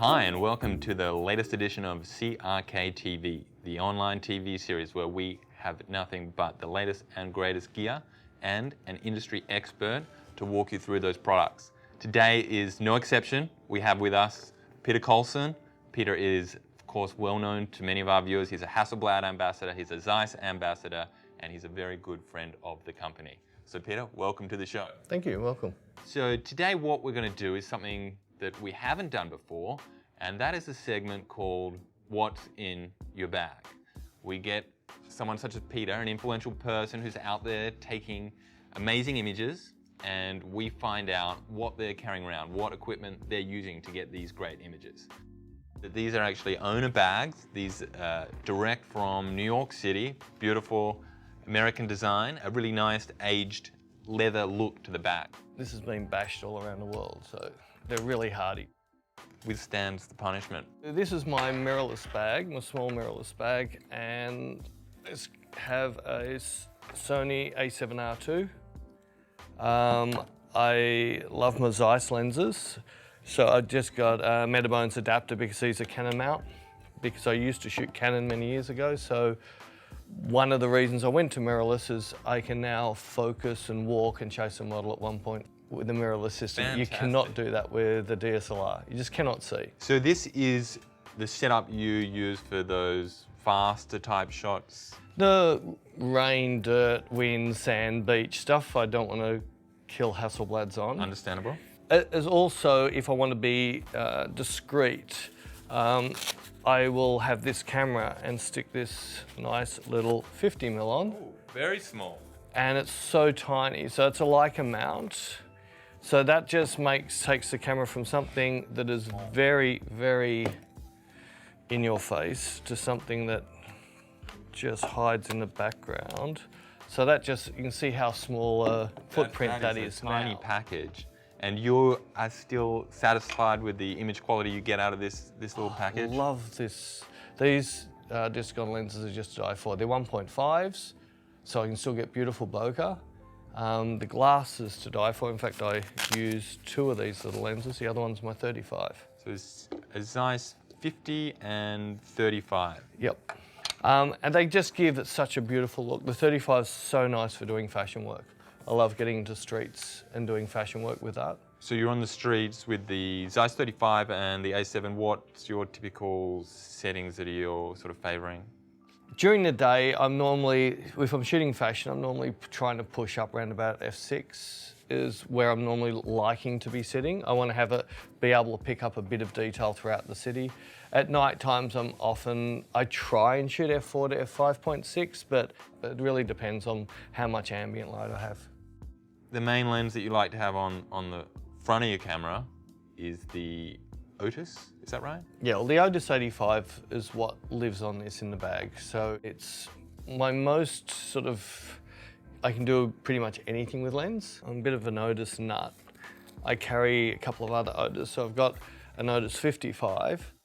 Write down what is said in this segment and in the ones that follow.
Hi, and welcome to the latest edition of C.R.K. TV, the online TV series where we have nothing but the latest and greatest gear and an industry expert to walk you through those products. Today is no exception. We have with us Peter Coulson. Peter is, of course, well known to many of our viewers. He's a Hasselblad ambassador, he's a ZEISS ambassador, and he's a very good friend of the company. So Peter, welcome to the show. Thank you, welcome. So today what we're going to do is something that we haven't done before, and that is a segment called What's in Your Bag. We get someone such as Peter, an influential person who's out there taking amazing images, and we find out what they're carrying around, what equipment they're using to get these great images. These are actually ONA bags, these direct from New York City, beautiful American design, a really nice aged leather look to the bag. This has been bashed all around the world, so they're really hardy. Withstands the punishment. This is my mirrorless bag, my small mirrorless bag, and I have a Sony A7R II. I love my ZEISS lenses, so I just got a Metabones adapter because these are Canon mount, because I used to shoot Canon many years ago, so one of the reasons I went to mirrorless is I can now focus and walk and chase a model at one point with the mirrorless system. Fantastic. You cannot do that with the DSLR. You just cannot see. So this is the setup you use for those faster type shots? The rain, dirt, wind, sand, beach stuff, I don't want to kill Hasselblads on. Understandable. As also, if I want to be discreet, I will have this camera and stick this nice little 50mm on. Ooh, very small. And it's so tiny, so it's a Leica mount. So that just takes the camera from something that is very, very in your face to something that just hides in the background. So that just, you can see how small a footprint that is a tiny now. package. And you are still satisfied with the image quality you get out of this little package? I love this. These discount lenses are just to die for. They're 1.5s, so I can still get beautiful bokeh. The glass is to die for. In fact, I use two of these little lenses. The other one's my 35. So it's a ZEISS 50 and 35. Yep. And they just give it such a beautiful look. The 35 is so nice for doing fashion work. I love getting into streets and doing fashion work with that. So you're on the streets with the ZEISS 35 and the A7. What's your typical settings that you're sort of favouring? During the day, I'm normally, if I'm shooting fashion, I'm normally trying to push up around about f6 is where I'm normally liking to be sitting. I want to have be able to pick up a bit of detail throughout the city. At night times, I try and shoot f4 to f5.6, but it really depends on how much ambient light I have. The main lens that you like to have on the front of your camera is the Otis, is that right? Yeah, well, the Otis 85 is what lives on this in the bag. So it's my most sort of, I can do pretty much anything with lens. I'm a bit of an Otis nut. I carry a couple of other Otis. So I've got an Otis 55.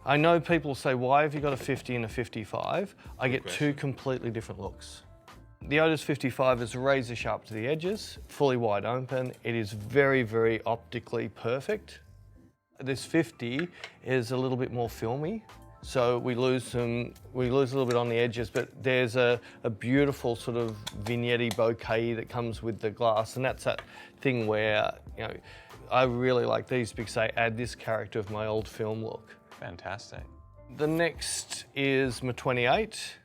I know people say, why have you got a 50 and a 55? I get two completely different looks. The Otis 55 is razor sharp to the edges, fully wide open. It is very, very optically perfect. This 50 is a little bit more filmy, so we lose a little bit on the edges, but there's a beautiful sort of vignette bokeh that comes with the glass, and that's that thing where, you know, I really like these because they add this character of my old film look. Fantastic. The next is my 28.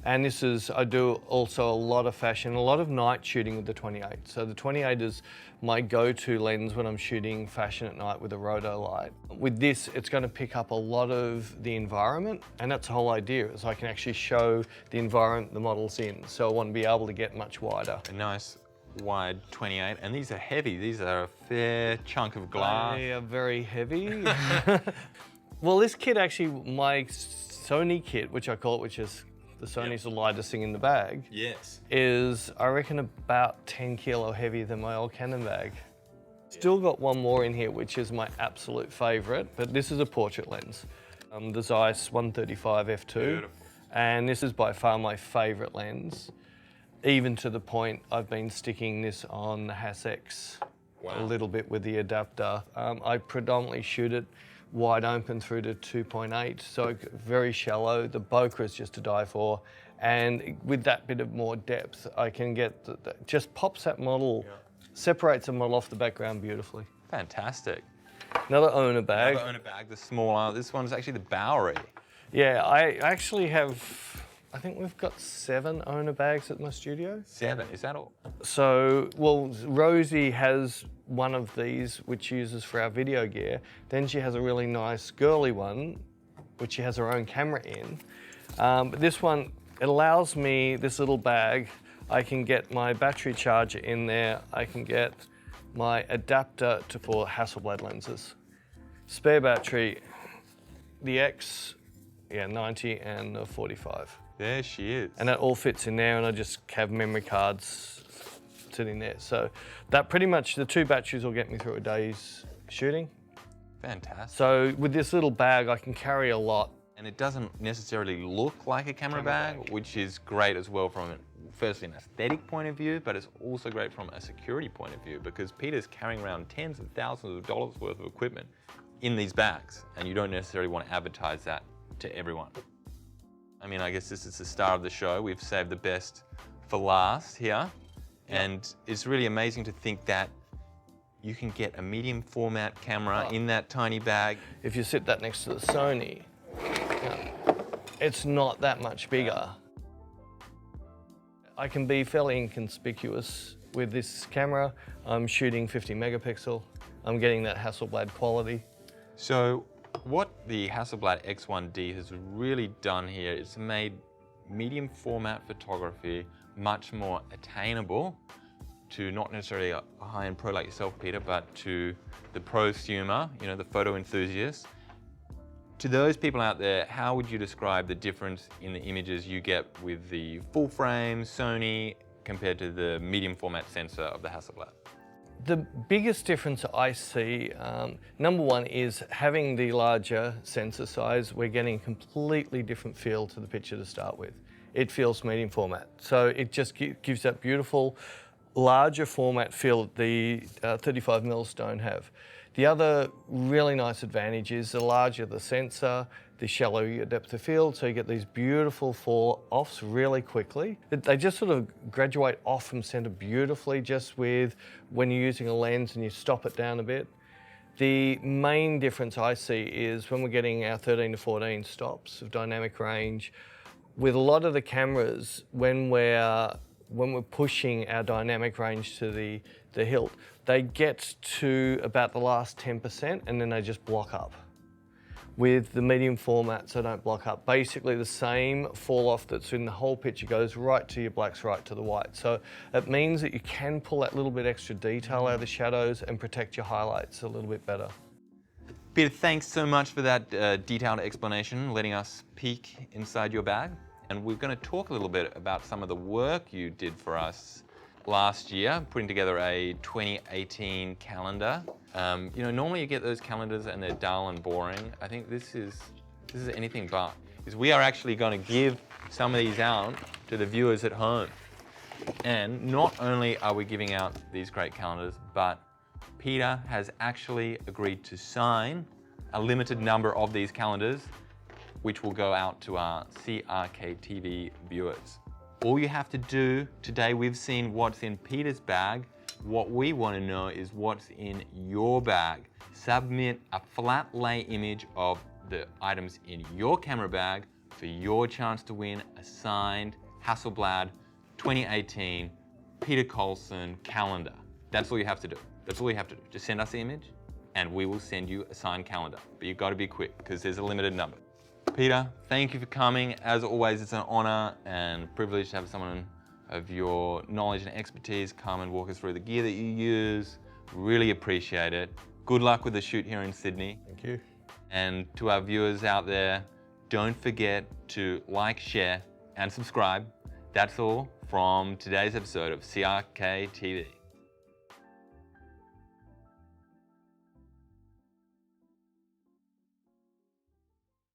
And this is, I do also a lot of fashion, a lot of night shooting with the 28. So the 28 is my go-to lens when I'm shooting fashion at night with a roto light. With this, it's going to pick up a lot of the environment, and that's the whole idea, is I can actually show the environment the model's in. So I want to be able to get much wider. A nice wide 28, and these are heavy. These are a fair chunk of glass. They are very heavy. Well, this kit actually, my Sony kit, which I call it, which is the Sony's the lightest thing in the bag. Yes. Is, I reckon, about 10 kilo heavier than my old Canon bag. Still got one more in here, which is my absolute favourite, but this is a portrait lens. The ZEISS 135 f2. Beautiful. And this is by far my favourite lens, even to the point I've been sticking this on the Hass X a little bit with the adapter. I predominantly shoot it wide open through to 2.8, so very shallow. The bokeh is just to die for. And with that bit of more depth, I can get, just pops that model, separates the model off the background beautifully. Fantastic. Another ONA bag. Another ONA bag, the smaller. This one's actually the Bowery. Yeah, I actually have, I think we've got 7 ONA bags at my studio. 7, is that all? So, well, Rosie has one of these, which she uses for our video gear. Then she has a really nice girly one, which she has her own camera in. But this one, it allows me, this little bag, I can get my battery charger in there. I can get my adapter for Hasselblad lenses. Spare battery, the X, 90 and the 45. There she is. And that all fits in there, and I just have memory cards sitting there. So that pretty much, the 2 batteries will get me through a day's shooting. Fantastic. So with this little bag, I can carry a lot. And it doesn't necessarily look like a camera bag, which is great as well from, firstly, an aesthetic point of view, but it's also great from a security point of view, because Peter's carrying around tens of thousands of dollars worth of equipment in these bags, and you don't necessarily want to advertise that to everyone. I mean, I guess this is the star of the show. We've saved the best for last here. And it's really amazing to think that you can get a medium format camera in that tiny bag. If you sit that next to the Sony, it's not that much bigger. I can be fairly inconspicuous with this camera. I'm shooting 50 megapixel. I'm getting that Hasselblad quality. So what the Hasselblad X1D has really done here is made medium format photography much more attainable to not necessarily a high-end pro like yourself, Peter, but to the prosumer, you know, the photo enthusiast. To those people out there, how would you describe the difference in the images you get with the full frame Sony compared to the medium format sensor of the Hasselblad? The biggest difference I see, number one, is having the larger sensor size. We're getting a completely different feel to the picture to start with. It feels medium format, so it just gives that beautiful larger format feel that the 35mm don't have. The other really nice advantage is the larger the sensor, the shallower your depth of field, so you get these beautiful fall-offs really quickly. They just sort of graduate off from center beautifully just with when you're using a lens and you stop it down a bit. The main difference I see is when we're getting our 13 to 14 stops of dynamic range, with a lot of the cameras, when we're pushing our dynamic range to the hilt, they get to about the last 10% and then they just block up. With the medium formats, they don't block up. Basically the same fall off that's in the whole picture goes right to your blacks, right to the white. So it means that you can pull that little bit extra detail out of the shadows and protect your highlights a little bit better. Peter, thanks so much for that detailed explanation, letting us peek inside your bag. And we're going to talk a little bit about some of the work you did for us last year, putting together a 2018 calendar. You know, normally you get those calendars and they're dull and boring. I think this is anything but. Is we are actually going to give some of these out to the viewers at home. And not only are we giving out these great calendars, but Peter has actually agreed to sign a limited number of these calendars, which will go out to our C.R.K. viewers. All you have to do today, we've seen what's in Peter's bag. What we want to know is what's in your bag. Submit a flat lay image of the items in your camera bag for your chance to win a signed Hasselblad 2018 Peter Coulson calendar. That's all you have to do. That's all you have to do. Just send us the image and we will send you a signed calendar. But you've got to be quick because there's a limited number. Peter, thank you for coming. As always, it's an honor and privilege to have someone of your knowledge and expertise come and walk us through the gear that you use. Really appreciate it. Good luck with the shoot here in Sydney. Thank you. And to our viewers out there, don't forget to like, share, and subscribe. That's all from today's episode of C.R.K. TV.